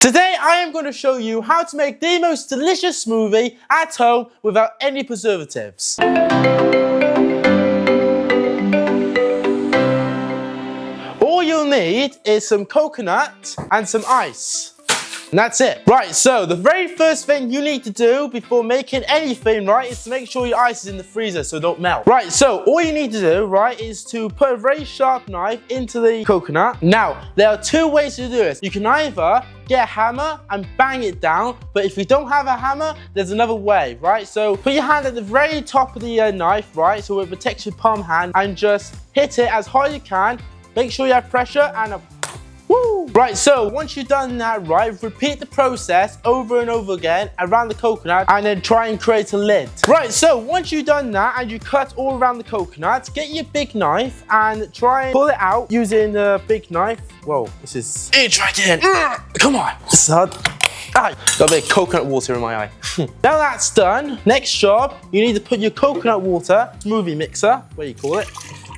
Today I am going to show you how to make the most delicious smoothie at home without any preservatives. All you'll need is some coconut and some ice. And that's it. Right, so the very first thing you need to do before making anything, right, is to make sure your ice is in the freezer so it don't melt. Right, so all you need to do, right, is to put a very sharp knife into the coconut. Now, there are two ways to do this. You can either get a hammer and bang it down, but if you don't have a hammer, there's another way, right? So put your hand at the very top of the knife, right, so it protects your palm hand, and just hit it as hard as you can. Make sure you have pressure and woo! Right, so once you've done that, right, repeat the process over and over again around the coconut and then try and create a lid. Right, so once you've done that and you cut all around the coconut, get your big knife and try and pull it out using the big knife. Whoa, this is... Try again. Come on. This is hard. Ah, got a bit of coconut water in my eye. Now that's done, next job, you need to put your coconut water, smoothie mixer, what do you call it?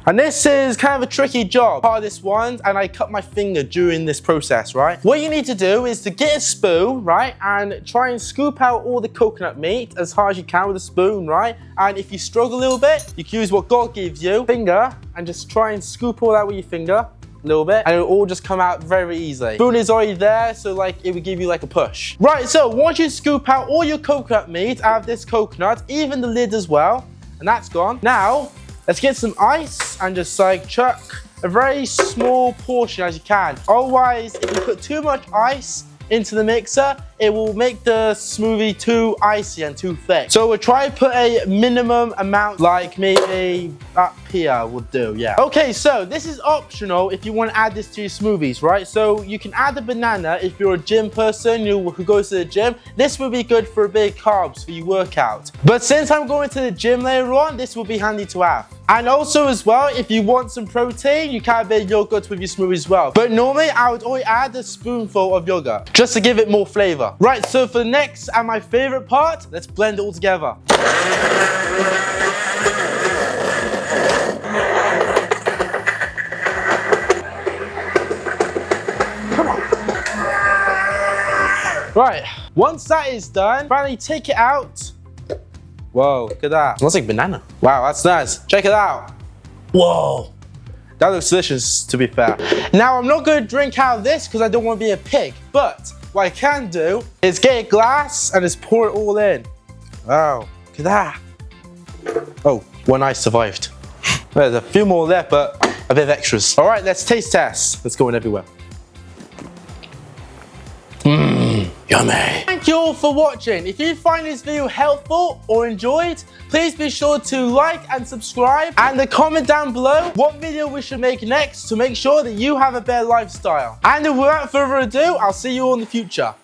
And this is kind of a tricky job, hardest one, and I cut my finger during this process, right? What you need to do is to get a spoon, right, and try and scoop out all the coconut meat as hard as you can with a spoon, right? And if you struggle a little bit, you can use what God gives you, finger, and just try and scoop all that with your finger, a little bit, and it'll all just come out very easily. Spoon is already there, so like it would give you like a push. Right, so once you scoop out all your coconut meat out of this coconut, even the lid as well, and that's gone. Now, let's get some ice and just like chuck a very small portion as you can. Otherwise, if you put too much ice into the mixer, it will make the smoothie too icy and too thick. So we'll try to put a minimum amount, like maybe up here would do, yeah. Okay, so this is optional if you want to add this to your smoothies, right? So you can add a banana if you're a gym person who goes to the gym. This would be good for big carbs for your workout. But since I'm going to the gym later on, this will be handy to have. And also as well, if you want some protein, you can have a bit of yogurt with your smoothie as well. But normally I would only add a spoonful of yogurt just to give it more flavor. Right, so for the next and my favorite part, let's blend it all together. Come on. Right, once that is done, finally take it out. Whoa, look at that. It smells like banana. Wow, that's nice. Check it out. Whoa. That looks delicious, to be fair. Now, I'm not going to drink out of this because I don't want to be a pig. But what I can do is get a glass and just pour it all in. Wow, look at that. Oh, one ice survived. There's a few more left, but a bit of extras. All right, let's taste test. Let's go in everywhere. Yummy. Thank you all for watching. If you find this video helpful or enjoyed, please be sure to like and subscribe and comment down below what video we should make next to make sure that you have a better lifestyle. And without further ado, I'll see you all in the future.